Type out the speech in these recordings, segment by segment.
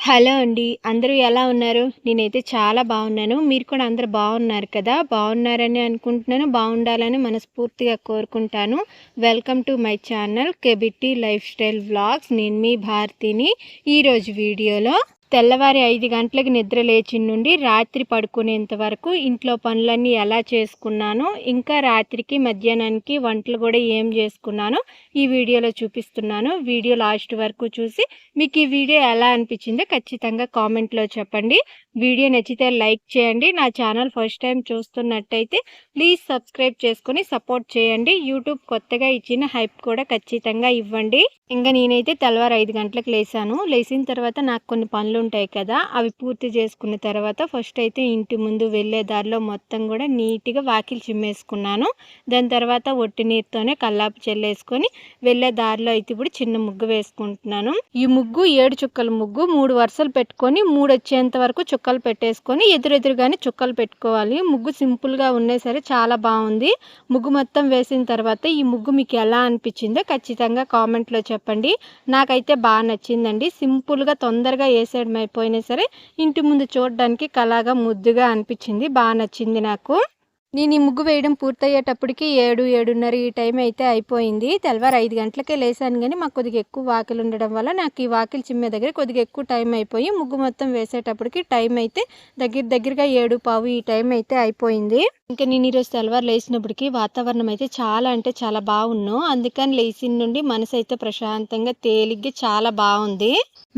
Hello అండి. అందరూ ఎలా ఉన్నారు? నేనైతే చాలా బాగున్నాను. మీరు కూడా అందరూ బాగున్నారు కదా! బాగున్నారని అనుకుంటున్నాను. బాగుండాలని మనస్ఫూర్తిగా కోరుకుంటాను. Welcome to my channel KBT life style vlogs. నేను మీ భారతిని. ఈరోజు వీడియోలో తెల్లవారి 5 గంటలకు నిద్ర లేచిన నుండి రాత్రి పడుకునేంత వరకు ఇంట్లో పనులన్నీ ఎలా చేసుకున్నానో, ఇంకా రాత్రికి మధ్యాహ్నానికి వంటలు కూడా ఏం చేసుకున్నానో ఈ వీడియోలో చూపిస్తున్నాను. వీడియో లాస్ట్ వరకు చూసి మీకు ఈ వీడియో ఎలా అనిపించిందో ఖచ్చితంగా కామెంట్లో చెప్పండి. వీడియో నచ్చితే లైక్ చేయండి. నా ఛానల్ ఫస్ట్ టైం చూస్తున్నట్టయితే ప్లీజ్ సబ్స్క్రైబ్ చేసుకొని సపోర్ట్ చేయండి. యూట్యూబ్ కొత్తగా ఇచ్చిన హైప్ కూడా ఖచ్చితంగా ఇవ్వండి. ఇంకా నేనైతే తెల్లవారు 5 గంటలకు లేసాను. లేచిన తర్వాత నాకు కొన్ని పనులు ఉంటాయి కదా, అవి పూర్తి చేసుకున్న తర్వాత ఫస్ట్ అయితే ఇంటి ముందు వెళ్ళే దారిలో మొత్తం కూడా నీట్గా వాకిలి చిమ్మేసుకున్నాను. దాని తర్వాత ఒట్టి నీరుతోనే కల్లాపు చల్లేసుకొని వెళ్ళే దారిలో అయితే ఇప్పుడు చిన్న ముగ్గు వేసుకుంటున్నాను. ఈ ముగ్గు 7 చుక్కల ముగ్గు. 3 వరుసలు పెట్టుకొని 3 వచ్చేంత వరకు చుక్కలు పెట్టేసుకొని ఎదురెదురుగానే చుక్కలు పెట్టుకోవాలి. ముగ్గు సింపుల్గా ఉన్నా సరే చాలా బాగుంది. ముగ్గు మొత్తం వేసిన తర్వాత ఈ ముగ్గు మీకు ఎలా అనిపించిందో ఖచ్చితంగా కామెంట్లో చెప్పండి. నాకైతే బాగా నచ్చిందండి. సింపుల్గా తొందరగా వేసేయడం అయిపోయినా సరే ఇంటి ముందు చూడడానికి కళగా ముద్దుగా అనిపించింది. బాగా నచ్చింది నాకు. నేను ఈ ముగ్గు వేయడం పూర్తయ్యేటప్పటికి 7, 7:30 ఈ టైం అయితే అయిపోయింది. తెల్లవారు 5 గంటలకే లేసాను కానీ మాకు కొద్దిగా ఎక్కువ వాకిలు ఉండడం వల్ల నాకు ఈ వాకిలి చిమ్మే దగ్గర కొద్దిగా ఎక్కువ టైం అయిపోయి ముగ్గు మొత్తం వేసేటప్పటికి టైం అయితే దగ్గరగా 7:15 ఈ టైం అయితే అయిపోయింది. ఇంకా నేను ఈరోజు తెల్లవారు లేచినప్పటికి వాతావరణం అయితే చాలా అంటే చాలా బాగున్నాను. అందుకని లేచిన నుండి మనసు అయితే ప్రశాంతంగా తేలిగ్గా చాలా బాగుంది.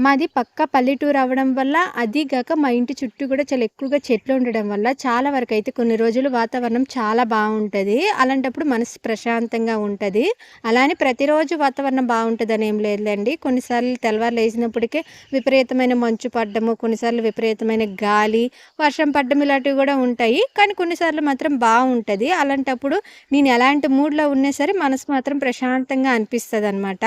మాది పక్క పల్లెటూరు అవ్వడం వల్ల, అదిగాక మా ఇంటి చుట్టూ కూడా చాలా ఎక్కువగా చెట్లు ఉండడం వల్ల చాలా వరకు అయితే కొన్ని రోజులు వాతావరణం చాలా బాగుంటుంది. అలాంటప్పుడు మనసు ప్రశాంతంగా ఉంటుంది. అలానే ప్రతిరోజు వాతావరణం బాగుంటుందని ఏం లేదులేండి. కొన్నిసార్లు తెల్లవారు లేచినప్పటికే విపరీతమైన మంచు పడ్డము, కొన్నిసార్లు విపరీతమైన గాలి, వర్షం పడ్డం ఇలాంటివి కూడా ఉంటాయి. కానీ కొన్నిసార్లు మాత్రం బాగుంటుంది. అలాంటప్పుడు నేను ఎలాంటి మూడ్లో ఉన్నా సరే మనసు మాత్రం ప్రశాంతంగా అనిపిస్తుంది అనమాట.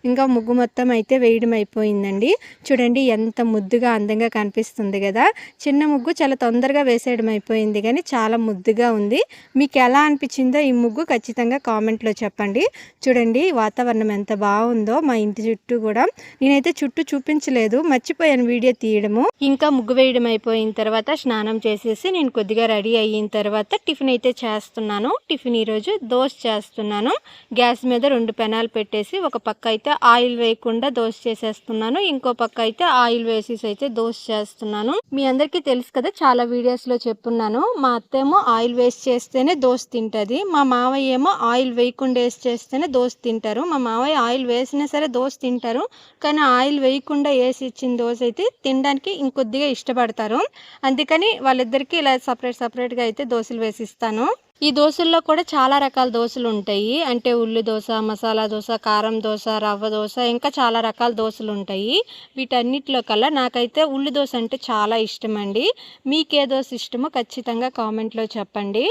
ఇంకా ముగ్గు మొత్తం అయితే వేయడం అయిపోయిందండి. చూడండి ఎంత ముద్దుగా అందంగా కనిపిస్తుంది కదా. చిన్న ముగ్గు చాలా తొందరగా వేసేయడం అయిపోయింది కానీ చాలా ముద్దుగా ఉంది. మీకు ఎలా అనిపించిందో ఈ ముగ్గు ఖచ్చితంగా కామెంట్లో చెప్పండి. చూడండి వాతావరణం ఎంత బాగుందో మా ఇంటి చుట్టూ కూడా. నేనైతే చుట్టూ చూపించలేదు, మర్చిపోయాను వీడియో తీయడము. ఇంకా ముగ్గు వేయడం అయిపోయిన తర్వాత స్నానం చేసేసి నేను కొద్దిగా రెడీ అయిన తర్వాత టిఫిన్ అయితే చేస్తున్నాను. టిఫిన్ ఈరోజు దోశ చేస్తున్నాను. గ్యాస్ మీద 2 పెనాలు పెట్టేసి ఒక పక్క అయితే ఆయిల్ వేయకుండా దోశ చేసేస్తున్నాను, ఇంకో పక్క అయితే ఆయిల్ వేసేసి అయితే దోశ చేస్తున్నాను. మీ అందరికీ తెలుసు కదా, చాలా వీడియోస్లో చెప్పున్నాను. మా అత్తేమో ఆయిల్ వేస్ట్ చేస్తేనే దోశ తింటుంది, మా మావయ్య ఏమో ఆయిల్ వేయకుండా వేసి చేస్తేనే దోశ తింటారు. మా మావయ్య ఆయిల్ వేసినా సరే దోశ తింటారు, కానీ ఆయిల్ వేయకుండా వేసి ఇచ్చిన దోశ అయితే తినడానికి ఇంకొద్దిగా ఇష్టపడతారు. అందుకని వాళ్ళిద్దరికీ ఇలా సపరేట్గా అయితే దోశలు వేసిస్తాను. ఈ దోశల్లో కూడా చాలా రకాల దోశలు ఉంటాయి. అంటే ఉల్లి దోశ, మసాలా దోశ, కారం దోశ, రవ్వ దోశ, ఇంకా చాలా రకాల దోశలు ఉంటాయి. వీటన్నిటిలో కల్లా నాకైతే ఉల్లి దోశ అంటే చాలా ఇష్టం అండి. మీకే దోశ ఇష్టమో ఖచ్చితంగా కామెంట్లో చెప్పండి.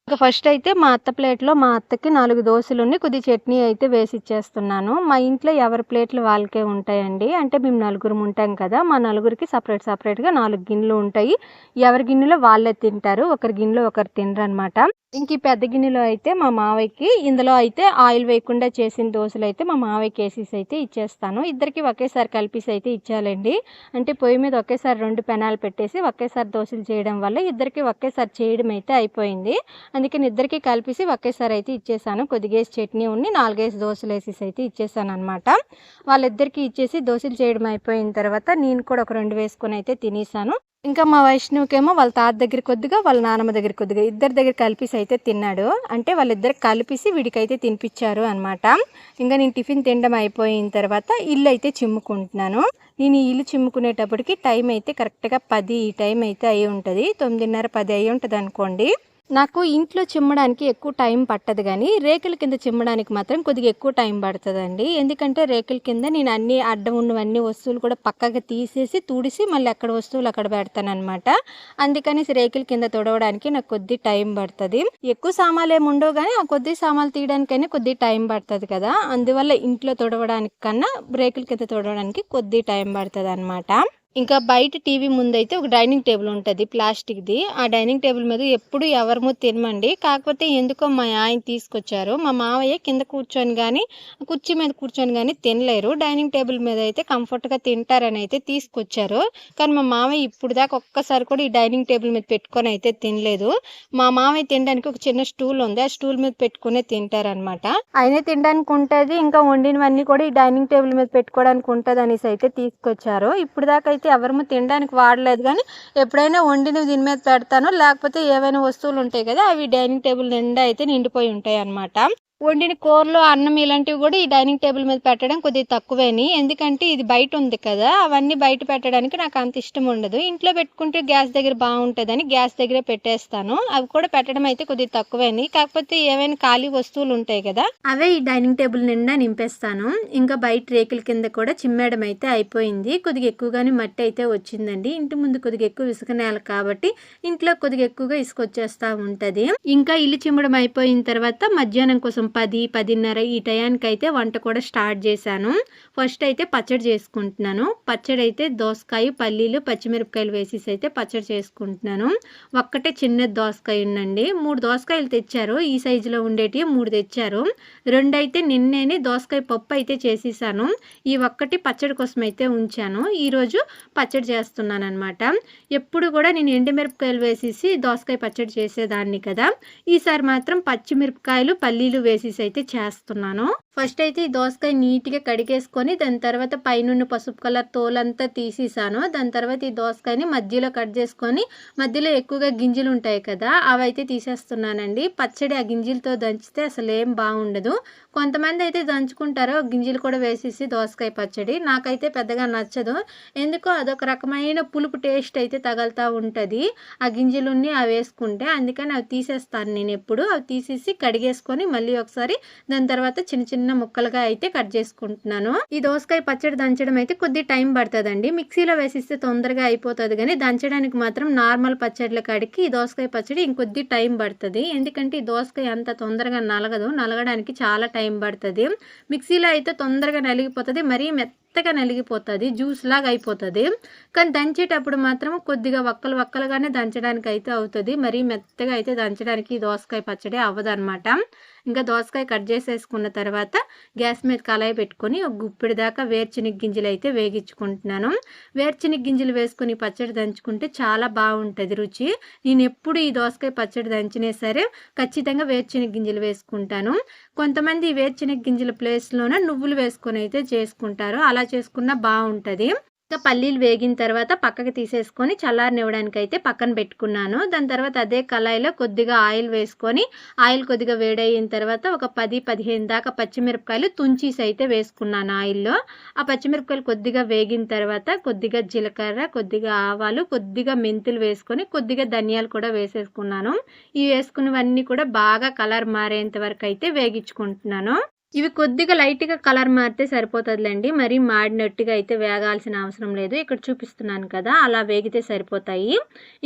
ఇంకా ఫస్ట్ అయితే మా అత్త ప్లేట్లో మా అత్తకి 4 దోశలుని కొద్ది చట్నీ అయితే వేసి ఇచ్చేస్తున్నాను. మా ఇంట్లో ఎవరి ప్లేట్లు వాళ్ళకే ఉంటాయండి. అంటే మేము నలుగురం ఉంటాం కదా, మా నలుగురికి సపరేట్గా 4 గిన్నెలు ఉంటాయి. ఎవరి గిన్నెలో వాళ్ళే తింటారు, ఒకరి గిన్నెలో ఒకరు తినరు అనమాట. ఇంక ఈ పెద్ద గిన్నెలో అయితే మా మావయ్యకి, ఇందులో అయితే ఆయిల్ వేయకుండా చేసిన దోశలు అయితే మా మావయ్యకి వేసేసి అయితే ఇచ్చేస్తాను. ఇద్దరికి ఒకేసారి కలిపేసి అయితే ఇచ్చాలండి. అంటే పొయ్యి మీద ఒకేసారి 2 పెనాలు పెట్టేసి ఒకేసారి దోశలు చేయడం వల్ల ఇద్దరికి ఒకేసారి చేయడం అయితే అయిపోయింది. అందుకని ఇద్దరికి కలిపేసి ఒకేసారి అయితే ఇచ్చేసాను. కొద్దిగా చట్నీ ఉండి 4 దోశలు వేసేసి అయితే ఇచ్చేసాను అనమాట. వాళ్ళిద్దరికి ఇచ్చేసి దోశలు చేయడం అయిపోయిన తర్వాత నేను కూడా ఒక 2 వేసుకొని అయితే తినేసాను. ఇంకా మా వైష్ణవ్కేమో వాళ్ళ తాత దగ్గర కొద్దిగా, వాళ్ళ నాన్నమ్మ దగ్గర కొద్దిగా, ఇద్దరి దగ్గర కలిపేసి అయితే తిన్నాడు. అంటే వాళ్ళిద్దరికి కలిపేసి వీడికైతే తినిపించారు అనమాట. ఇంకా నేను టిఫిన్ తినడం అయిపోయిన తర్వాత ఇల్లు అయితే చిమ్ముకుంటున్నాను. నేను ఈ ఇల్లు చిమ్ముకునేటప్పటికి టైం అయితే కరెక్ట్గా 10 ఈ టైం అయితే అయి ఉంటుంది. 9:30, 10 అయి ఉంటుంది అనుకోండి. నాకు ఇంట్లో చిమ్మడానికి ఎక్కువ టైం పట్టదు కానీ రేకుల కింద చిమ్మడానికి మాత్రం కొద్దిగా ఎక్కువ టైం పడుతుందండి. ఎందుకంటే రేకుల కింద నేను అన్ని అడ్డం ఉన్నవన్నీ వస్తువులు కూడా పక్కగా తీసేసి తుడిసి మళ్ళీ అక్కడ వస్తువులు అక్కడ పెడతాను అనమాట. అందుకని రేకుల కింద తుడవడానికి నాకు కొద్ది టైం పడుతుంది. ఎక్కువ సామాన్లు ఏమి ఉండవు కానీ ఆ కొద్ది సామాన్లు తీయడానికైనా కొద్ది టైం పడుతుంది కదా, అందువల్ల ఇంట్లో తుడవడానికి కన్నా రేకుల కింద తుడవడానికి కొద్ది టైం పడుతుంది అనమాట. ఇంకా బయట టీవీ ముందైతే ఒక డైనింగ్ టేబుల్ ఉంటుంది ప్లాస్టిక్ది. ఆ డైనింగ్ టేబుల్ మీద ఎప్పుడు ఎవరము తినమండి. కాకపోతే ఎందుకో మా ఆయన తీసుకొచ్చారు. మా మావయ్య కింద కూర్చొని కానీ కుర్చీ మీద కూర్చొని కానీ తినలేరు. డైనింగ్ టేబుల్ మీద అయితే కంఫర్ట్గా తింటారని అయితే తీసుకొచ్చారు. కానీ మా మావయ్య ఇప్పుడు దాకా ఒక్కసారి కూడా ఈ డైనింగ్ టేబుల్ మీద పెట్టుకొని అయితే తినలేదు. మా మావయ్య తినడానికి ఒక చిన్న స్టూల్ ఉంది. ఆ స్టూల్ మీద పెట్టుకునే తింటారనమాట. ఆయనే తినడానికి ఉంటుంది, ఇంకా వండినవన్నీ కూడా ఈ డైనింగ్ టేబుల్ మీద పెట్టుకోవడానికి ఉంటుంది అనేసి అయితే తీసుకొచ్చారు. ఇప్పుడు దాకా అయితే ఎవరము తినడానికి వాడలేదు, కానీ ఎప్పుడైనా వండినవి దీని మీద పెడతాను, లేకపోతే ఏవైనా వస్తువులు ఉంటాయి కదా అవి డైనింగ్ టేబుల్ నిండా అయితే నిండిపోయి ఉంటాయి అన్నమాట. వండిన కూరలు, అన్నం ఇలాంటివి కూడా ఈ డైనింగ్ టేబుల్ మీద పెట్టడం కొద్దిగా తక్కువేని. ఎందుకంటే ఇది బయట ఉంది కదా, అవన్నీ బయట పెట్టడానికి నాకు అంత ఇష్టం ఉండదు. ఇంట్లో పెట్టుకుంటే గ్యాస్ దగ్గర బాగుంటుందని గ్యాస్ దగ్గరే పెట్టేస్తాను. అవి కూడా పెట్టడం అయితే కొద్దిగా తక్కువేని. కాకపోతే ఏవైనా ఖాళీ వస్తువులు ఉంటాయి కదా అవే ఈ డైనింగ్ టేబుల్ నిండా నింపేస్తాను. ఇంకా బయట రేకుల కింద కూడా చిమ్మేయడం అయితే అయిపోయింది. కొద్దిగా ఎక్కువగానే మట్టి అయితే వచ్చిందండి. ఇంటి ముందు కొద్దిగా ఎక్కువ ఇసుక నేల కాబట్టి ఇంట్లో కొద్దిగా ఎక్కువగా ఇసుక వచ్చేస్తూ ఉంటుంది. ఇంకా ఇల్లు చిమ్మడం అయిపోయిన తర్వాత మధ్యాహ్నం కోసం 10-10:30 ఈ టయానికి అయితే వంట కూడా స్టార్ట్ చేశాను. ఫస్ట్ అయితే పచ్చడి చేసుకుంటున్నాను. పచ్చడి అయితే దోసకాయ, పల్లీలు, పచ్చిమిరపకాయలు వేసేసి అయితే పచ్చడి చేసుకుంటున్నాను. ఒక్కటే చిన్న దోసకాయ ఉందండి. 3 దోసకాయలు తెచ్చారు. ఈ సైజులో ఉండేటివి 3 తెచ్చారు. 2 అయితే నిన్నేని దోసకాయ పప్పు అయితే చేసేసాను. ఈ ఒక్కటి పచ్చడి కోసం అయితే ఉంచాను. ఈరోజు పచ్చడి చేస్తున్నాను అనమాట. ఎప్పుడు కూడా నేను ఎండుమిరపకాయలు వేసేసి దోసకాయ పచ్చడి చేసేదాన్ని కదా, ఈసారి మాత్రం పచ్చిమిరపకాయలు, పల్లీలు వేసేసి అయితే చేస్తున్నాను. ఫస్ట్ అయితే ఈ దోసకాయ నీట్గా కడిగేసుకొని దాని తర్వాత పైనున్న పసుపు కలర్ తోలంతా తీసేసాను. దాని తర్వాత ఈ దోసకాయని మధ్యలో కట్ చేసుకొని మధ్యలో ఎక్కువగా గింజలు ఉంటాయి కదా అవి అయితే తీసేస్తున్నానండి. పచ్చడి ఆ గింజలతో దంచితే అసలు ఏం బాగుండదు. కొంతమంది అయితే దంచుకుంటారు గింజలు కూడా వేసేసి దోసకాయ పచ్చడి. నాకైతే పెద్దగా నచ్చదు. ఎందుకో అదొక రకమైన పులుపు టేస్ట్ అయితే తగులుతూ ఉంటుంది ఆ గింజలున్ని అవి వేసుకుంటే. అందుకని అవి తీసేస్తాను నేను ఎప్పుడు. అవి తీసేసి కడిగేసుకొని మళ్ళీ ఒకసారి దాని తర్వాత చిన్న చిన్న ముక్కలుగా అయితే కట్ చేసుకుంటున్నాను. ఈ దోసకాయ పచ్చడి దంచడం అయితే కొద్ది టైం పడుతుందండి. మిక్సీలో వేసిస్తే తొందరగా అయిపోతుంది, కానీ దంచడానికి మాత్రం నార్మల్ పచ్చడిల కాడికి ఈ దోసకాయ పచ్చడి ఇంకొద్ది టైం పడుతుంది. ఎందుకంటే ఈ దోసకాయ అంత తొందరగా నలగదు, నలగడానికి చాలా టైం పడుతుంది. మిక్సీలో అయితే తొందరగా నలిగిపోతుంది, మరీ మెత్తగా నలిగిపోతుంది, జ్యూస్ లాగా అయిపోతుంది. కానీ దంచేటప్పుడు మాత్రం కొద్దిగా వక్కలుగానే దంచడానికి అయితే అవుతుంది. మరీ మెత్తగా అయితే దంచడానికి ఈ దోసకాయ పచ్చడి అవ్వదు అనమాట. ఇంకా దోసకాయ కట్ చేసేసుకున్న తర్వాత గ్యాస్ మీద కళాయి పెట్టుకొని ఒక గుప్పిడి దాకా వేరుశనగ గింజలు అయితే వేగించుకుంటున్నాను. వేరుశనగ గింజలు వేసుకొని పచ్చడి దంచుకుంటే చాలా బాగుంటుంది రుచి. నేను ఎప్పుడు ఈ దోసకాయ పచ్చడి దంచినా సరే ఖచ్చితంగా వేరుశనగ గింజలు వేసుకుంటాను. కొంతమంది ఈ వేరుశనగ గింజల ప్లేస్లోనే నువ్వులు వేసుకొని అయితే చేసుకుంటారు. అలా చేసుకున్నా బాగుంటుంది. ఇంకా పల్లీలు వేగిన తర్వాత పక్కకి తీసేసుకొని చల్లారనివ్వడానికి అయితే పక్కన పెట్టుకున్నాను. దాని తర్వాత అదే కళాయిలో కొద్దిగా ఆయిల్ వేసుకొని ఆయిల్ కొద్దిగా వేడయిన తర్వాత ఒక 10-15 దాకా పచ్చిమిరపకాయలు తుంచేసి అయితే వేసుకున్నాను ఆయిల్లో. ఆ పచ్చిమిరపకాయలు కొద్దిగా వేగిన తర్వాత కొద్దిగా జీలకర్ర, కొద్దిగా ఆవాలు, కొద్దిగా మెంతులు వేసుకొని కొద్దిగా ధనియాలు కూడా వేసేసుకున్నాను. ఇవి వేసుకున్నవన్నీ కూడా బాగా కలర్ మారేంత వరకు అయితే వేగించుకుంటున్నాను. ఇవి కొద్దిగా లైట్గా కలర్ మారితే సరిపోతుందిలేండి, మరీ మాడినట్టుగా అయితే వేగాల్సిన అవసరం లేదు. ఇక్కడ చూపిస్తున్నాను కదా అలా వేగితే సరిపోతాయి.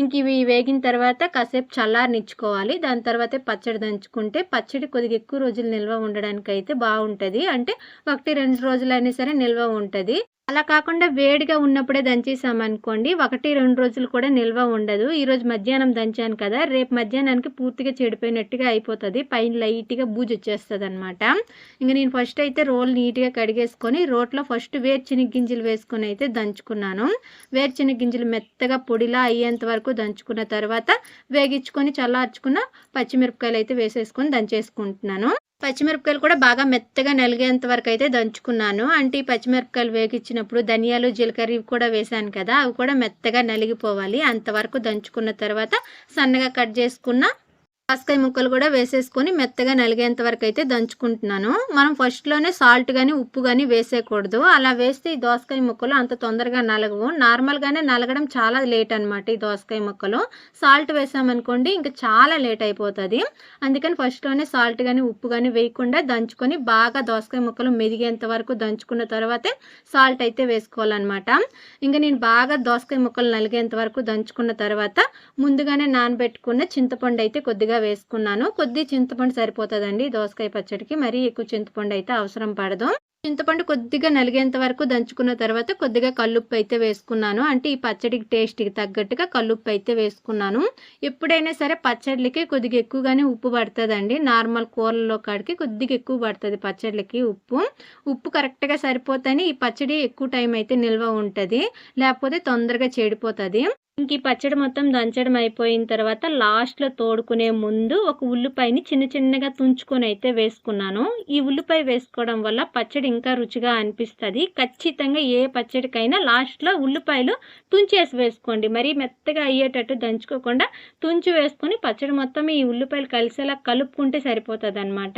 ఇంక ఇవి వేగిన తర్వాత కాసేపు చల్లారనిచ్చుకోవాలి. దాని తర్వాతే పచ్చడి దంచుకుంటే పచ్చడి కొద్దిగా ఎక్కువ రోజులు నిల్వ ఉండడానికి అయితే బాగుంటుంది. అంటే 1-2 రోజులైనా సరే నిల్వ ఉంటుంది. అలా కాకుండా వేడిగా ఉన్నప్పుడే దంచేసామనుకోండి 1-2 రోజులు కూడా నిల్వ ఉండదు. ఈరోజు మధ్యాహ్నం దంచాను కదా, రేపు మధ్యాహ్నానికి పూర్తిగా చెడిపోయినట్టుగా అయిపోతుంది, పైన లైట్గా బూజు వచ్చేస్తుంది అనమాట. ఇంకా నేను ఫస్ట్ అయితే రోల్ నీట్గా కడిగేసుకొని రోట్లో ఫస్ట్ వేరుశనగ గింజలు వేసుకొని అయితే దంచుకున్నాను. వేరుశనగ గింజలు మెత్తగా పొడిలా అయ్యేంత వరకు దంచుకున్న తర్వాత వేగించుకొని చల్లార్చుకున్న పచ్చిమిరపకాయలు అయితే వేసేసుకొని దంచేసుకుంటున్నాను. పచ్చిమిరపకాయలు కూడా బాగా మెత్తగా నలిగేంత వరకు అయితే దంచుకున్నాను. అంటే ఈ పచ్చిమిరపకాయలు వేగించినప్పుడు ధనియాలు, జీలకర్ర ఇవి కూడా వేసాను కదా, అవి కూడా మెత్తగా నలిగిపోవాలి. అంతవరకు దంచుకున్న తర్వాత సన్నగా కట్ చేసుకున్న దోసకాయ ముక్కలు కూడా వేసేసుకొని మెత్తగా నలిగేంత వరకు అయితే దంచుకుంటున్నాను. మనం ఫస్ట్లోనే సాల్ట్ కానీ ఉప్పు కానీ వేసేయకూడదు. అలా వేస్తే ఈ దోసకాయ ముక్కలు అంత తొందరగా నలగవు. నార్మల్గానే నలగడం చాలా లేట్ అనమాట ఈ దోసకాయ ముక్కలు. సాల్ట్ వేసామనుకోండి ఇంకా చాలా లేట్ అయిపోతుంది. అందుకని ఫస్ట్లోనే సాల్ట్ కానీ ఉప్పు కానీ వేయకుండా దంచుకొని బాగా దోసకాయ ముక్కలు మెదిగేంత వరకు దంచుకున్న తర్వాతే సాల్ట్ అయితే వేసుకోవాలన్నమాట. ఇంకా నేను బాగా దోసకాయ ముక్కలు నలిగేంత వరకు దంచుకున్న తర్వాత ముందుగానే నానబెట్టుకున్న చింతపండు అయితే కొద్దిగా వేసుకున్నాను. కొద్దిగా చింతపండు సరిపోతుందండి దోసకాయ పచ్చడికి, మరీ ఎక్కువ చింతపండు అయితే అవసరం పడదు. చింతపండు కొద్దిగా నలిగేంత వరకు దంచుకున్న తర్వాత కొద్దిగా కల్లుప్పు అయితే వేసుకున్నాను. అంటే ఈ పచ్చడికి టేస్ట్‌కి తగ్గట్టుగా కల్లుప్పు అయితే వేసుకున్నాను. ఎప్పుడైనా సరే పచ్చడిలకి కొద్దిగా ఎక్కువగానే ఉప్పు పడతదండి. నార్మల్ కూరల్లో కాడికి కొద్దిగా ఎక్కువ పడతది పచ్చడిలకి ఉప్పు. ఉప్పు కరెక్ట్‌గా సరిపోతేనే ఈ పచ్చడి ఎక్కువ టైం అయితే నిల్వ ఉంటది. లేకపోతే తొందరగా చెడిపోతది. ఇంక ఈ పచ్చడి మొత్తం దంచడం అయిపోయిన తర్వాత లాస్ట్‌లో తోడుకునే ముందు ఒక ఉల్లిపాయని చిన్న చిన్నగా తుంచుకొని అయితే వేసుకున్నాను. ఈ ఉల్లిపాయ వేసుకోవడం వల్ల పచ్చడి ఇంకా రుచిగా అనిపిస్తది. ఖచ్చితంగా ఏ పచ్చడికైనా లాస్ట్‌లో ఉల్లిపాయలు తుంచేసి వేసుకోండి. మరీ మెత్తగా అయ్యేటట్టు దంచుకోకుండా తుంచి వేసుకొని పచ్చడి మొత్తం ఈ ఉల్లిపాయలు కలిసేలా కలుపుకుంటే సరిపోతదనమాట.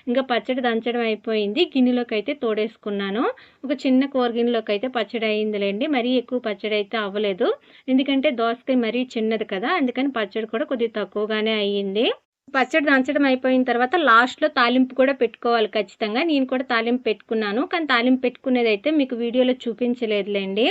ఇంకా పచ్చడి దంచడం అయిపోయింది. గిన్నెలోకి అయితే తోడేసుకున్నాను. ఒక చిన్న కూర గిన్నెలోకి అయితే పచ్చడి అయిందిలేండి. మరీ ఎక్కువ పచ్చడి అయితే అవ్వలేదు. ఎందుకంటే దోసకాయ మరీ చిన్నది కదా! అందుకని పచ్చడి కూడా కొద్దిగా తక్కువగానే అయ్యింది. పచ్చడి దంచడం అయిపోయిన తర్వాత లాస్ట్‌లో తాలింపు కూడా పెట్టుకోవాలి ఖచ్చితంగా. నేను కూడా తాలింపు పెట్టుకున్నాను. కానీ తాలింపు పెట్టుకునేదైతే మీకు వీడియోలో చూపించలేదులెండి.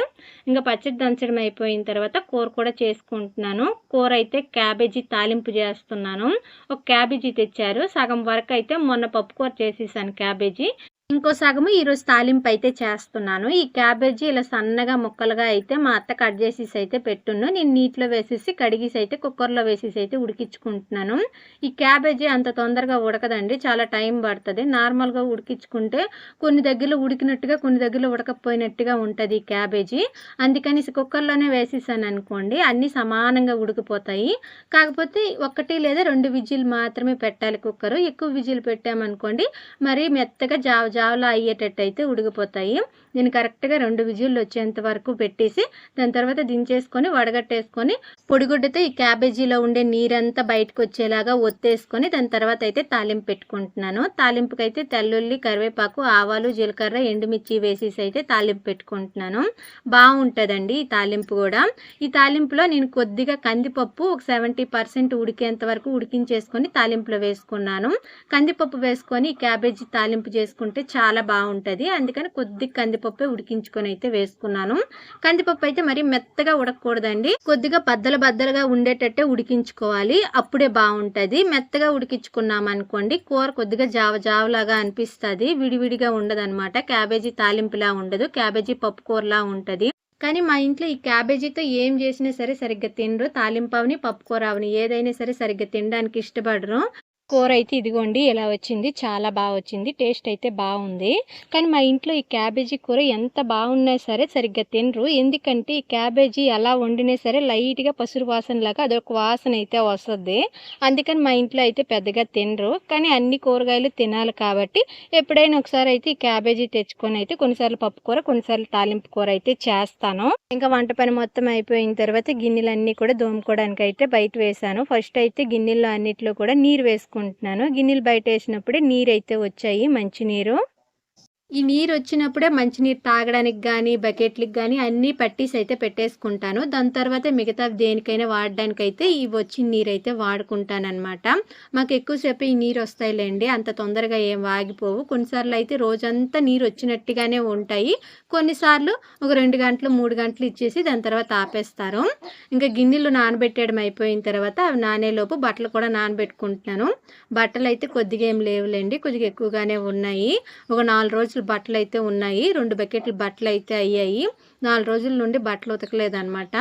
ఇంక పచ్చడి దంచడం అయిపోయిన తర్వాత కూర కూడా చేసుకుంటున్నాను. కూర అయితే క్యాబేజీ తాలింపు చేస్తున్నాను. ఒక క్యాబేజీ తెచ్చారు. సగం వరకు అయితే మొన్న పప్పుకూర చేసేసాను క్యాబేజీ. ఇంకో సగము ఈరోజు తాలింపు అయితే చేస్తున్నాను. ఈ క్యాబేజీ ఇలా సన్నగా ముక్కలుగా అయితే మా అత్త కట్ చేసేసి అయితే పెట్టును. నేను నీటిలో వేసేసి కడిగేసి అయితే కుక్కర్‌లో వేసేసి అయితే ఉడికించుకుంటున్నాను. ఈ క్యాబేజీ అంత తొందరగా ఉడకదండి. చాలా టైం పడతది. నార్మల్‌గా ఉడికించుకుంటే కొన్ని దగ్గరలో ఉడికినట్టుగా, కొన్ని దగ్గరలో ఉడకపోయినట్టుగా ఉంటది ఈ క్యాబేజీ. అందుకనేసి కుక్కర్‌లోనే వేసేసాననుకోండి అన్నీ సమానంగా ఉడికిపోతాయి. కాకపోతే 1 లేదా 2 విజిల్ మాత్రమే పెట్టాలి కుక్కరు. ఎక్కువ విజిల్ పెట్టామనుకోండి మరీ మెత్తగా జావలా అయ్యేటట్టయితే ఉడికిపోతాయి. నేను కరెక్ట్‌గా 2 విజిల్లు వచ్చేంత వరకు పెట్టేసి దాని తర్వాత దించేసుకొని వడగట్టేసుకొని పొడిగుడ్డతో ఈ క్యాబేజీలో ఉండే నీరంతా బయటకొచ్చేలాగా ఒత్తేసుకొని దాని తర్వాత అయితే తాలింపు పెట్టుకుంటున్నాను. తాలింపుకైతే తెల్లుల్లి, కరివేపాకు, ఆవాలు, జీలకర్ర, ఎండుమిర్చి వేసేసి అయితే తాలింపు పెట్టుకుంటున్నాను. బావుంటదండి ఈ తాలింపు గూడా. ఈ తాలింపులో నేను కొద్దిగా కందిపప్పు ఒక 70% ఉడికేంత వరకు ఉడికించేసుకొని తాలింపులో వేసుకున్నాను. కందిపప్పు వేసుకొని క్యాబేజీ తాలింపు చేసుకుంటే చాలా బావుంటది. అందుకని కొద్దిగా కందిపప్పే ఉడికించుకొని అయితే వేసుకున్నాను. కందిపప్పు అయితే మరి మెత్తగా ఉడకకూడదండి. కొద్దిగా బద్దలుగా ఉండేటట్టే ఉడికించుకోవాలి. అప్పుడే బావుంటది. మెత్తగా ఉడికించుకున్నామనుకోండి కూర కొద్దిగా జావలాగా అనిపిస్తది. విడివిడిగా ఉండదనమాట. క్యాబేజీ తాలింపులా ఉండదు. క్యాబేజీ పప్పు కూరలా ఉంటది. కానీ మా ఇంట్లో ఈ క్యాబేజీతో ఏం చేసినా సరే సరిగ్గా తినరు. తాలింపు అవని, పప్పు కూర అవని ఏదైనా సరే సరిగ్గా తినడానికి ఇష్టపడరు. కూర అయితే ఇదిగోండి ఎలా వచ్చింది. చాలా బాగా వచ్చింది. టేస్ట్ అయితే బాగుంది. కానీ మా ఇంట్లో ఈ క్యాబేజీ కూర ఎంత బాగున్నా సరే సరిగ్గా తినరు. ఎందుకంటే ఈ క్యాబేజీ ఎలా వండినా సరే లైట్‌గా పసురు వాసనలాగా అదొక వాసన అయితే వస్తది. అందుకని మా ఇంట్లో అయితే పెద్దగా తినరు. కానీ అన్ని కూరగాయలు తినాలి కాబట్టి ఎప్పుడైనా ఒకసారి అయితే ఈ క్యాబేజీ తెచ్చుకొని అయితే కొన్నిసార్లు పప్పు కూర, కొన్నిసార్లు తాలింపు కూర అయితే చేస్తాను. ఇంకా వంట పని మొత్తం అయిపోయిన తర్వాత గిన్నెలన్నీ కూడా తోముకోవడానికి అయితే బయట వేశాను. ఫస్ట్ అయితే గిన్నెల్లో అన్నిట్లో కూడా నీరు వేసుకుంటున్నాను. గిన్నెలు బయట వేసినప్పుడే నీరైతే వచ్చాయి, మంచినీరు. ఈ నీరు వచ్చినప్పుడే మంచినీరు తాగడానికి గానీ, బకెట్‌లకి గానీ అన్నీ పట్టేసి అయితే పెట్టేసుకుంటాను. దాని తర్వాత మిగతావి దేనికైనా వాడడానికైతే ఈ వచ్చిన నీరైతే వాడుకుంటాననమాట. మాకు ఎక్కువసేపు ఈ నీరు వస్తాయిలేండి. అంత తొందరగా ఏం ఆగిపోవు. కొన్నిసార్లు అయితే రోజంతా నీరు వచ్చినట్టుగానే ఉంటాయి. కొన్నిసార్లు ఒక 2 గంటలు, 3 గంటలు ఇచ్చేసి దాని తర్వాత ఆపేస్తారు. ఇంకా గిన్నెలు నానబెట్టేయడం అయిపోయిన తర్వాత అవి నానేలోపు బట్టలు కూడా నానబెట్టుకుంటున్నాను. బట్టలైతే కొద్దిగా ఏం లేవులేండి. కొద్దిగా ఎక్కువగానే ఉన్నాయి. ఒక 4 రోజులు బట్టలైతే ఉన్నాయి. 2 బకెట్లు బట్టలైతే అయ్యాయి. 4 రోజుల నుండి బట్టలు ఉతకలేదనమాట.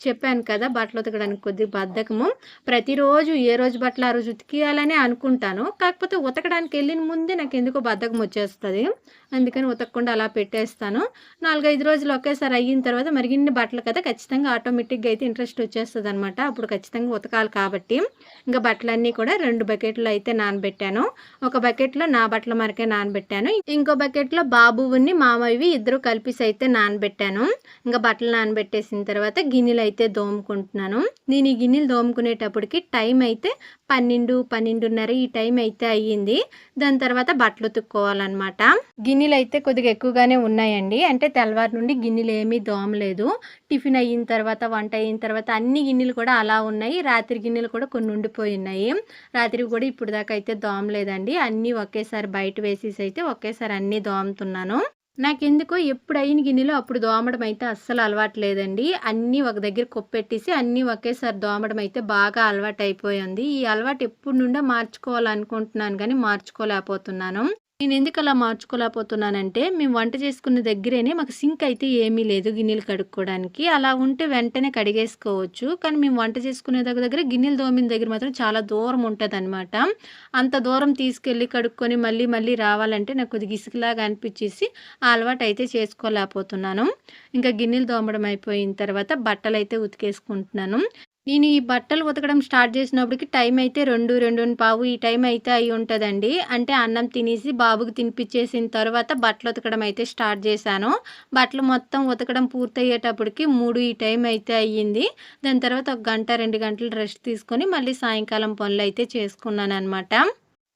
చెప్పాను కదా బట్టలు ఉతకడానికి కొద్దిగా బద్ధకము. ప్రతిరోజు ఏ రోజు బట్టలు ఆ రోజు ఉతికియాలనే అనుకుంటాను. కాకపోతే ఉతకడానికి వెళ్ళిన ముందే నాకెందుకో బద్ధకం వచ్చేస్తది. అందుకని ఉతకకుండా అలా పెట్టేస్తాను. 4, 5 రోజులు ఒకేసారి అయిన తర్వాత మరిగిన్ని బట్టలు కదా ఖచ్చితంగా ఆటోమేటిక్‌గా అయితే ఇంట్రెస్ట్ వచ్చేస్తదనమాట. అప్పుడు ఖచ్చితంగా ఉతకాలి కాబట్టి. ఇంకా బట్టలన్నీ కూడా 2 బకెట్‌లో అయితే నానబెట్టాను. ఒక బకెట్‌లో నా బట్టల మరకే నానబెట్టాను. ఇంకో బకెట్‌లో బాబువుని, మామయ్యవి ఇద్దరు కలిపేసి అయితే నానబెట్టాను. ఇంకా బట్టలు నానబెట్టేసిన తర్వాత గిన్నెలు అయితే దోముకుంటున్నాను. నేను ఈ గిన్నెలు దోముకునేటప్పటికి టైం అయితే 12, 12:30 ఈ టైం అయితే అయ్యింది. దాని తర్వాత బట్టలు ఉతుక్కోవాలన్నమాట. గిన్నెలు అయితే కొద్దిగా ఎక్కువగానే ఉన్నాయండి. అంటే తెల్లవారు నుండి గిన్నెలు ఏమీ దోమలేదు. టిఫిన్ అయిన తర్వాత, వంట అయిన తర్వాత అన్ని గిన్నెలు కూడా అలా ఉన్నాయి. రాత్రి గిన్నెలు కూడా కొన్ని ఉండిపోయి ఉన్నాయి. రాత్రి కూడా ఇప్పుడు దాకా అయితే దోమలేదండి. అన్నీ ఒకేసారి బయట వేసేసి అయితే ఒకేసారి అన్నీ దోముతున్నాను. నాకెందుకో ఎప్పుడు అయిన గిన్నెలో అప్పుడు దోమడం అయితే అస్సలు అలవాటు లేదండి. అన్నీ ఒక దగ్గర కుప్పెట్టేసి అన్నీ ఒకేసారి దోమడం అయితే బాగా అలవాటయిపోయింది. ఈ అలవాటు ఎప్పటి నుండో మార్చుకోవాలనుకుంటున్నాను గానీ మార్చుకోలేకపోతున్నాను. నేనెందుకు అలా మార్చుకోలేకపోతున్నానంటే, మేము వంట చేసుకునే దగ్గరేనే మాకు సింక్ అయితే ఏమీ లేదు గిన్నెలు కడుక్కోవడానికి. అలా ఉంటే వెంటనే కడిగేసుకోవచ్చు. కానీ మేము వంట చేసుకునే దగ్గర గిన్నెలు తోమిన దగ్గర మాత్రం చాలా దూరం ఉంటదనమాట. అంత దూరం తీసుకెళ్ళి కడుక్కొని మళ్ళీ మళ్ళీ రావాలంటే నాకు కొద్దిగా ఇసుకలాగా అనిపిచ్చేసి ఆ అలవాటయితే చేసుకోలేకపోతున్నాను. ఇంకా గిన్నెలు తోమడం అయిపోయిన తర్వాత బట్టలైతే ఉతికేసుకుంటున్నాను. నేను ఈ బట్టలు ఉతకడం స్టార్ట్ చేసినప్పటికి టైం అయితే 2, 2:15 ఈ టైం అయితే అయ్యి ఉంటదండి. అంటే అన్నం తినేసి బాబుకి తినిపిచ్చేసిన తర్వాత బట్టలు ఉతకడం అయితే స్టార్ట్ చేశాను. బట్టలు మొత్తం ఉతకడం పూర్తయ్యేటప్పటికి 3 ఈ టైం అయితే అయ్యింది. దాని తర్వాత ఒక గంట, 2 గంటలు రెస్ట్ తీసుకొని మళ్ళీ సాయంకాలం పనులైతే చేసుకున్నాననమాట.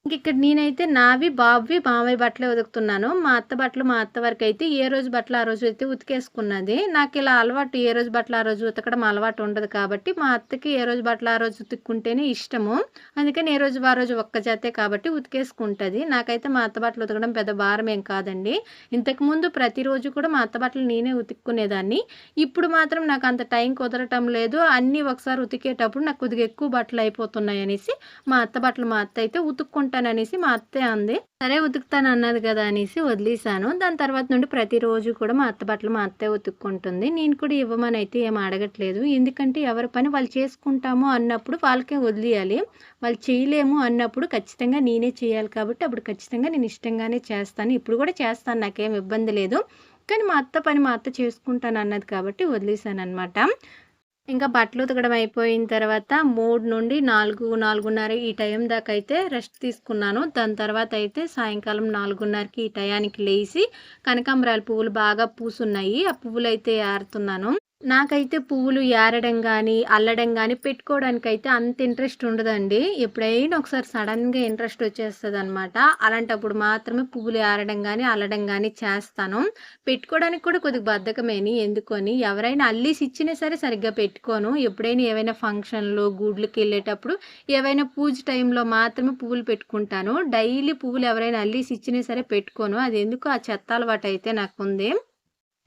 ఇంకిక్కడ నేనైతే నావి, బాబువి, మామయ్య బట్టలే ఉతుకుతున్నాను. మా అత్త బట్టలు మా అత్త వరకైతే ఏ రోజు బట్టలు ఆ రోజు అయితే ఉతికేసుకున్నది. నాకిలా అలవాటు ఏ రోజు బట్టలు ఆ రోజు ఉతకడం అలవాటు ఉండదు కాబట్టి, మా అత్తకి ఏ రోజు బట్టలు ఆ రోజు ఉతుక్కుంటేనే ఇష్టము. అందుకని ఏ రోజు ఆ రోజు ఒక్క జతే కాబట్టి ఉతికేసుకుంటది. నాకైతే మా అత్త బట్టలు ఉతకడం పెద్ద భారమేం కాదండి. ఇంతకుముందు ప్రతిరోజు కూడా మా అత్త బట్టలు నేనే ఉతుక్కునేదాన్ని. ఇప్పుడు మాత్రం నాకంత టైం కుదరటం లేదు. అన్నీ ఒకసారి ఉతికేటప్పుడు నాకు కొద్దిగా ఎక్కువ బట్టలు అయిపోతున్నాయనేసి మా అత్త బట్టలు మా అత్త అయితే ఉతుక్కుంటాననేసి మా అత్తే అంది. సరే ఉతుకుతాను అన్నది కదా అనేసి వదిలేసాను. దాని తర్వాత నుండి ప్రతిరోజు కూడా మా అత్త బట్టలు మా అత్తే ఉతుక్కుంటుంది. నేను కూడా ఇవ్వమని అయితే ఏం అడగట్లేదు. ఎందుకంటే ఎవరి పని వాళ్ళు చేసుకుంటాము అన్నప్పుడు వాళ్ళకే వదిలేయాలి. వాళ్ళు చేయలేము అన్నప్పుడు ఖచ్చితంగా నేనే చేయాలి కాబట్టి అప్పుడు ఖచ్చితంగా నేను ఇష్టంగానే చేస్తాను. ఇప్పుడు కూడా చేస్తాను, నాకేం ఇబ్బంది లేదు. కానీ మా అత్త పని మా అత్త చేసుకుంటాను అన్నది కాబట్టి వదిలేసాననమాట. ఇంకా బట్టలు ఉతకడం అయిపోయిన తర్వాత 3 నుండి 4, 4:30 ఈ టైం దాకా అయితే రెస్ట్ తీసుకున్నాను. దాని తర్వాత అయితే సాయంకాలం 4:30కి ఈ టయానికి లేసి కనకాంబరాల పువ్వులు బాగా పూసున్నాయి. ఆ పువ్వులైతే ఏరుతున్నాను. నాకైతే పువ్వులు ఏరడం గానీ, అల్లడం గానీ పెట్టుకోవడానికైతే అంత ఇంట్రెస్ట్ ఉండదండి. ఎప్పుడైనా ఒకసారి సడన్‌గా ఇంట్రెస్ట్ వచ్చేస్తదనమాట. అలాంటప్పుడు మాత్రమే పువ్వులు ఏరడం గానీ, అల్లడం గానీ చేస్తాను. పెట్టుకోవడానికి కూడా కొద్దిగా బద్ధకమేని ఎందుకని ఎవరైనా అల్లేసి ఇచ్చినా సరే సరిగ్గా పెట్టుకోను. ఎప్పుడైనా ఏవైనా ఫంక్షన్‌లు, గుడులకెళ్ళేటప్పుడు ఏవైనా పూజ టైంలో మాత్రమే పువ్వులు పెట్టుకుంటాను. డైలీ పువ్వులు ఎవరైనా అల్లేసి ఇచ్చినా సరే పెట్టుకోను. అదెందుకో ఆ చెత్త అలవాటైతే నాకుంది.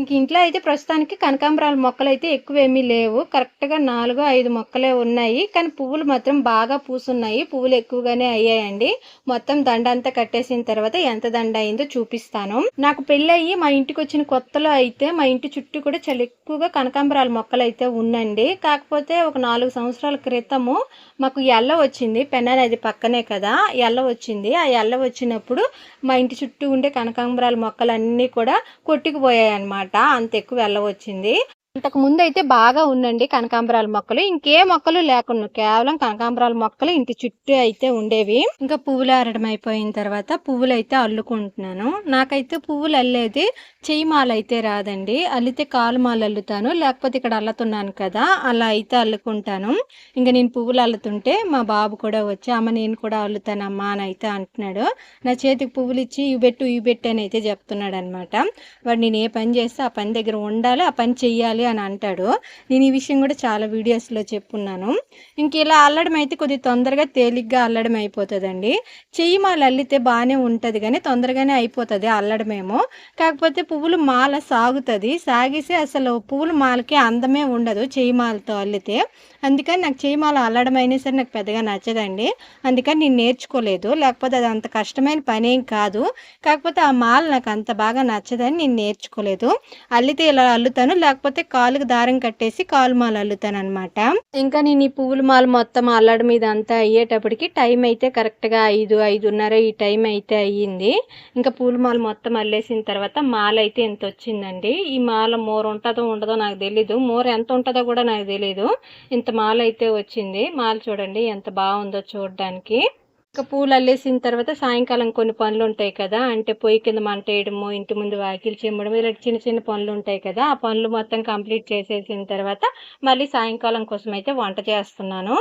ఇంక ఇంట్లో అయితే ప్రస్తుతానికి కనకాంబరాల మొక్కలైతే ఎక్కువేమీ లేవు. కరెక్ట్‌గా 4, 5 మొక్కలే ఉన్నాయి. కానీ పువ్వులు మాత్రం బాగా పూసున్నాయి. పువ్వులు ఎక్కువగానే అయ్యాయండి. మొత్తం దండ అంతా కట్టేసిన తర్వాత ఎంత దండ అయిందో చూపిస్తాను. నాకు పెళ్ళయ్యి మా ఇంటికొచ్చిన కొత్తలో అయితే మా ఇంటి చుట్టూ కూడా చాలా ఎక్కువగా కనకాంబరాల మొక్కలైతే ఉండండి. కాకపోతే ఒక 4 సంవత్సరాల క్రితము మాకు ఎల్ల వచ్చింది. పెన్నా నది పక్కనే కదా! ఎల్ల వచ్చింది. ఆ ఎల్ల వచ్చినప్పుడు మా ఇంటి చుట్టూ ఉండే కనకాంబరాల మొక్కలన్నీ కూడా కొట్టుకుపోయాయన్నమాట. అంత ఎక్కువ వెళ్ళవచ్చింది. అంతకు ముందు అయితే బాగా ఉండండి కనకాంబరాల మొక్కలు. ఇంకే మొక్కలు లేకుండా కేవలం కనకాంబరాల మొక్కలు ఇంటి చుట్టూ అయితే ఉండేవి. ఇంకా పువ్వులు ఆరడం అయిపోయిన తర్వాత పువ్వులు అయితే అల్లుకుంటున్నాను. నాకైతే పువ్వులు అల్లేది చెయ్యి మాల అయితే రాదండి. అల్లితే కాలు మాల అల్లుతాను, లేకపోతే ఇక్కడ అల్లుతున్నాను కదా అలా అయితే అల్లుకుంటాను. ఇంకా నేను పువ్వులు అల్లుతుంటే మా బాబు కూడా వచ్చి అమ్మ నేను కూడా అల్లుతానమ్మా అని అయితే అంటున్నాడు. నా చేతికి పువ్వులు ఇచ్చి ఇవి పెట్టు అని అయితే చెప్తున్నాడు అనమాట. వాడు నేను ఏ పని చేస్తే ఆ పని దగ్గర ఉండాలి, ఆ పని చెయ్యాలి అని అంటాడు. నేను ఈ విషయం కూడా చాలా వీడియోస్లో చెప్పున్నాను. ఇంక ఇలా అల్లడం అయితే కొద్దిగా తొందరగా తేలిగ్గా అల్లడం అయిపోతుందండి. చెయ్యి మాల అల్లితే బాగానే ఉంటుంది కానీ తొందరగానే అయిపోతుంది అల్లడమేమో. కాకపోతే పువ్వులు మాల సాగుతుంది, సాగిసి అసలు పువ్వుల మాలకి అందమే ఉండదు చెయ్యి మాలతో అల్లితే. అందుకని నాకు చెయ్యి మాల అల్లడం అయినా సరే నాకు పెద్దగా నచ్చదండి. అందుకని నేను నేర్చుకోలేదు, లేకపోతే అది అంత కష్టమైన పని ఏం కాదు. కాకపోతే ఆ మాల నాకు అంత బాగా నచ్చదని నేను నేర్చుకోలేదు. అల్లితే ఇలా అల్లుతాను, లేకపోతే కాలుకి దారం కట్టేసి కాలు మాల అల్లుతాను అనమాట. ఇంకా నేను ఈ పువ్వుల మాల మొత్తం అల్లడం మీద అంతా అయ్యేటప్పటికి టైం అయితే కరెక్ట్గా 5, 5:30 ఈ టైం అయితే అయ్యింది. ఇంకా పూల మాల మొత్తం అల్లేసిన తర్వాత మాల అయితే ఎంత వచ్చిందండి. ఈ మాల మోర ఉంటుందో ఉండదో నాకు తెలీదు, మోర ఎంత ఉంటుందో కూడా నాకు తెలీదు. ఇంత మాల అయితే వచ్చింది. మాల చూడండి ఎంత బాగుందో చూడడానికి. ఇంకా పూలు అల్లేసిన తర్వాత సాయంకాలం కొన్ని పనులు ఉంటాయి కదా, అంటే పొయ్యి కింద మంట వేయడము, ఇంటి ముందు వాకిలి చిమ్మడం, ఇలా చిన్న చిన్న పనులు ఉంటాయి కదా. ఆ పనులు మొత్తం కంప్లీట్ చేసేసిన తర్వాత మళ్ళీ సాయంకాలం కోసం అయితే వంట చేస్తున్నాను.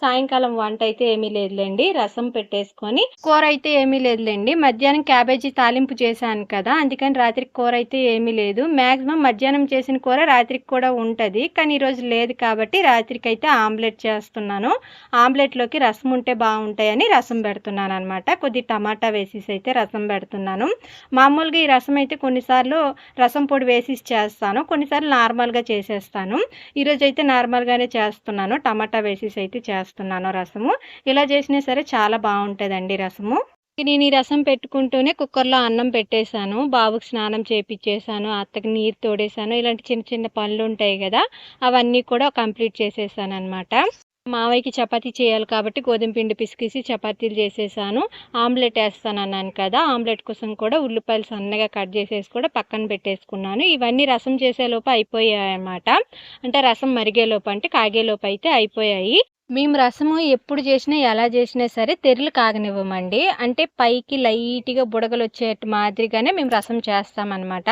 సాయంకాలం వంట అయితే ఏమీ లేదులేండి, రసం పెట్టేసుకొని కూర అయితే ఏమీ లేదులేండి. మధ్యాహ్నం క్యాబేజీ తాలింపు చేశాను కదా, అందుకని రాత్రికి కూర అయితే ఏమీ లేదు. మ్యాక్సిమం మధ్యాహ్నం చేసిన కూర రాత్రికి కూడా ఉంటుంది, కానీ ఈరోజు లేదు కాబట్టి రాత్రికి అయితే ఆమ్లెట్ చేస్తున్నాను. ఆమ్లెట్లోకి రసం ఉంటే బాగుంటాయని రసం పెడుతున్నాను అనమాట. కొద్ది టమాటా వేసేసి అయితే రసం పెడుతున్నాను. మామూలుగా ఈ రసం అయితే కొన్నిసార్లు రసం పొడి వేసేసి చేస్తాను, కొన్నిసార్లు నార్మల్గా చేసేస్తాను. ఈరోజైతే నార్మల్గానే చేస్తున్నాను, టమాటా వేసేసి అయితే చేస్తున్నాను రసము. ఇలా చేసినా సరే చాలా బాగుంటుందండి రసము. నేను ఈ రసం పెట్టుకుంటూనే కుక్కర్‌లో అన్నం పెట్టేశాను. బాబుకి స్నానం చేపిచ్చేసాను, అత్తకి నీరు తోడేశాను. ఇలాంటి చిన్న చిన్న పనులుంటాయి గదా! అవన్నీ కూడా కంప్లీట్ చేసేసాననమాట. మావయ్యకి చపాతీ చేయాలి కాబట్టి గోధుమ పిండి పిసికేసి చపాతీలు చేసేసాను. ఆమ్లెట్ ఏస్తానన్నాను కదా! ఆమ్లెట్ కోసం కూడా ఉల్లిపాయలు సన్నగా కట్ చేసేసి కూడా పక్కన పెట్టేసుకున్నాను. ఇవన్నీ రసం చేసేలోపు అయిపోయాయన్నమాట. అంటే రసం మరిగేలోపు అంటే కాగేలోపు అయితే అయిపోయాయి. మేము రసము ఎప్పుడు చేసినా, ఎలా చేసినా సరే తెరలు కాగనివ్వమండి. అంటే పైకి లైట్‌గా బుడగలొచ్చేటి మాదిరిగానే మేము రసం చేస్తామనమాట.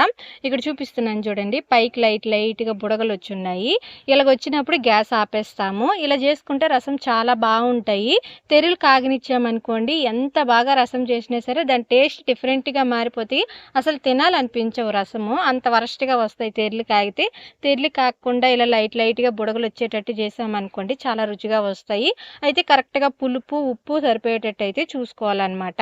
ఇక్కడ చూపిస్తున్నాను చూడండి. పైకి లైట్‌గా బుడగలొచ్చున్నాయి. ఇలాగొచ్చినప్పుడు గ్యాస్ ఆపేస్తాము. ఇలా చేసుకుంటే రసం చాలా బావుంటాయి. తెరలు కాగనిచ్చామనుకోండి, ఎంత బాగా రసం చేసినా సరే దాని టేస్ట్ డిఫరెంట్‌గా మారిపోతాయి. అసలు తినాలనిపించవు రసము. అంత వరస్ట్‌గా వస్తాయి తెరలు కాగితే. తెరలు కాగకుండా ఇలా లైట్‌గా బుడగలొచ్చేటట్టు చేసామనుకోండి చాలా రుచిగా వస్తాయి. అయితే కరెక్ట్‌గా పులుపు, ఉప్పు సరిపోయేటట్టు అయితే చూసుకోవాలన్నమాట.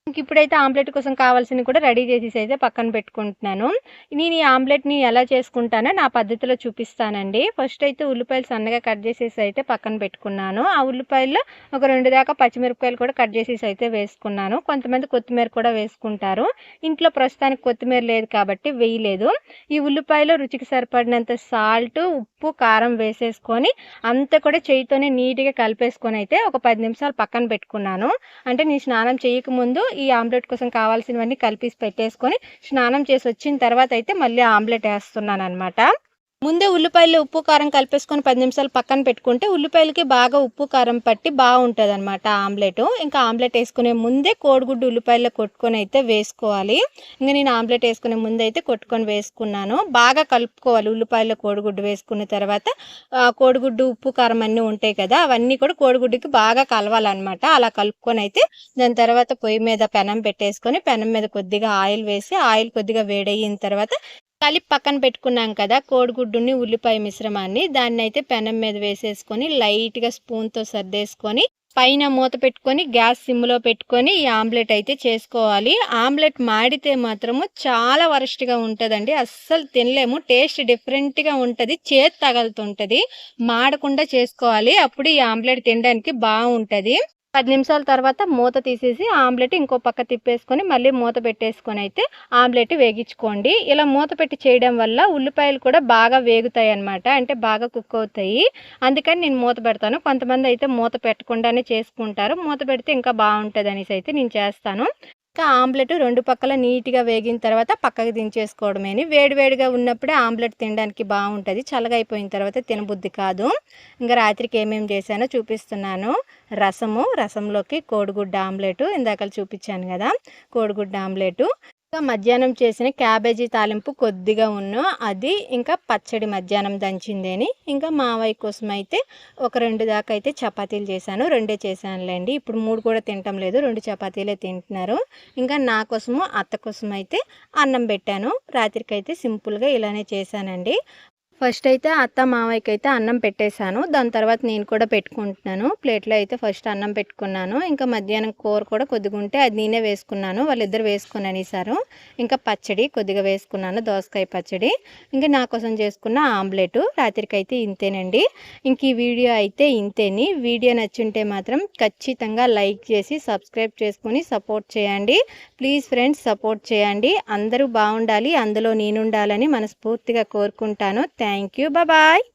ఇప్పుడైతే ఆమ్లెట్ కోసం కావాల్సినవి కూడా రెడీ చేసేసి అయితే పక్కన పెట్టుకుంటున్నాను. నేను ఈ ఆమ్లెట్‌ని ఎలా చేసుకుంటానో నా పద్ధతిలో చూపిస్తానండి. ఫస్ట్ అయితే ఉల్లిపాయలు సన్నగా కట్ చేసేసి అయితే పక్కన పెట్టుకున్నాను. ఆ ఉల్లిపాయల్లో ఒక 2 దాకా పచ్చిమిరపకాయలు కూడా కట్ చేసేసి అయితే వేసుకున్నాను. కొంతమంది కొత్తిమీర కూడా వేసుకుంటారు. ఇంట్లో ప్రస్తుతానికి కొత్తిమీర లేదు కాబట్టి వేయలేదు. ఈ ఉల్లిపాయలో రుచికి సరిపడినంత సాల్ట్, ఉప్పు, కారం వేసేసుకొని అంతా కూడా చేయితోనే నీట్‌గా కలిపేసుకొని అయితే ఒక 10 నిమిషాలు పక్కన పెట్టుకున్నాను. అంటే నేను స్నానం చేయకముందు ఈ ఆమ్లెట్ కోసం కావాల్సినవన్నీ కలిపేసి పెట్టేసుకొని స్నానం చేసి వచ్చిన తర్వాత అయితే మళ్ళీ ఆమ్లెట్ వేస్తున్నానన్నమాట. ముందే ఉల్లిపాయలు ఉప్పు కారం కలిపేసుకొని 10 నిమిషాలు పక్కన పెట్టుకుంటే ఉల్లిపాయలకి బాగా ఉప్పు కారం పట్టి బాగుంటుందన్నమాట ఆమ్లెట్. ఇంకా ఆమ్లెట్ వేసుకునే ముందే కోడిగుడ్డు ఉల్లిపాయల్లో కొట్టుకొని అయితే వేసుకోవాలి. ఇంకా నేను ఆమ్లెట్ వేసుకునే ముందు అయితే కొట్టుకొని వేసుకున్నాను. బాగా కలుపుకోవాలి. ఉల్లిపాయల్లో కోడిగుడ్డు వేసుకున్న తర్వాత కోడిగుడ్డు ఉప్పు కారం అన్నీ ఉంటాయి కదా, అవన్నీ కూడా కోడిగుడ్డుకి బాగా కలవాలన్నమాట. అలా కలుపుకొని అయితే దాని తర్వాత పొయ్యి మీద పెనం పెట్టేసుకొని పెనం మీద కొద్దిగా ఆయిల్ వేసి ఆయిల్ కొద్దిగా వేడయిన తర్వాత కలిపి పక్కన పెట్టుకున్నాం కదా కోడిగుడ్డుని, ఉల్లిపాయ మిశ్రమాన్ని, దాన్నైతే పెనం మీద వేసేసుకొని లైట్‌గా స్పూన్‌తో సర్దేసుకొని పైన మూత పెట్టుకొని గ్యాస్ సిమ్‌లో పెట్టుకొని ఈ ఆమ్లెట్ అయితే చేసుకోవాలి. ఆమ్లెట్ మాడితే మాత్రము చాలా వరస్ట్‌గా ఉంటదండి. అస్సలు తినలేము. టేస్ట్ డిఫరెంట్‌గా ఉంటది. చేదు తగులుతుంటది. మాడకుండా చేసుకోవాలి. అప్పుడు ఈ ఆమ్లెట్ తినడానికి బావుంటది. 10 నిమిషాల తర్వాత మూత తీసేసి ఆమ్లెట్ ఇంకో పక్క తిప్పేసుకొని మళ్ళీ మూత పెట్టేసుకొని అయితే ఆమ్లెట్ వేగించుకోండి. ఇలా మూత పెట్టి చేయడం వల్ల ఉల్లిపాయలు కూడా బాగా వేగుతాయి అన్నమాట. అంటే బాగా కుక్ అవుతాయి. అందుకని నేను మూత పెడతాను. కొంతమంది అయితే మూత పెట్టకుండానే చేసుకుంటారు. మూత పెడితే ఇంకా బాగుంటుంది అనేసి అయితే నేను చేస్తాను. ఇంకా ఆమ్లెట్ 2 పక్కల నీట్‌గా వేగిన తర్వాత పక్కకు దించేసుకోవడమేని. వేడివేడిగా ఉన్నప్పుడే ఆమ్లెట్ తినడానికి బాగుంటుంది. చల్లగా అయిపోయిన తర్వాత తినబుద్ధి కాదు. ఇంకా రాత్రికి ఏమేమి చేశానో చూపిస్తున్నాను. రసంలోకి కోడిగుడ్డు ఆమ్లెట్ ఇందాకల చూపించాను కదా, కోడిగుడ్డు ఆమ్లెటు. ఇంకా మధ్యాహ్నం చేసిన క్యాబేజీ తాలింపు కొద్దిగా అది, ఇంకా పచ్చడి మధ్యాహ్నం దంచిందేని. ఇంకా మావయ్య కోసం అయితే ఒక 2 దాకా అయితే చపాతీలు చేశాను. 2 చేశానులేండి. ఇప్పుడు 3 కూడా తినటం లేదు. 2 చపాతీలే తింటున్నారు. ఇంకా నా కోసము అత్త కోసం అయితే అన్నం పెట్టాను. రాత్రికైతే సింపుల్గా ఇలానే చేశానండి. ఫస్ట్ అయితే అత్త మావయ్యకి అయితే అన్నం పెట్టేశాను. దాని తర్వాత నేను కూడా పెట్టుకుంటున్నాను. ప్లేట్లో అయితే ఫస్ట్ అన్నం పెట్టుకున్నాను. ఇంకా మధ్యాహ్నం కూర కూడా కొద్దిగా ఉంటే అది నేనే వేసుకున్నాను. వాళ్ళిద్దరు వేసుకొని అనేసారు. ఇంకా పచ్చడి కొద్దిగా వేసుకున్నాను, దోసకాయ పచ్చడి. ఇంకా నా కోసం చేసుకున్న ఆమ్లెట్. రాత్రికి అయితే ఇంతేనండి. ఇంక ఈ వీడియో అయితే ఇంతేని. వీడియో నచ్చుంటే మాత్రం ఖచ్చితంగా లైక్ చేసి సబ్స్క్రైబ్ చేసుకొని సపోర్ట్ చేయండి. ప్లీజ్ ఫ్రెండ్స్ సపోర్ట్ చేయండి. అందరూ బాగుండాలి, అందులో నేనుండాలని మనస్ఫూర్తిగా కోరుకుంటాను. Thank you. బాయ్.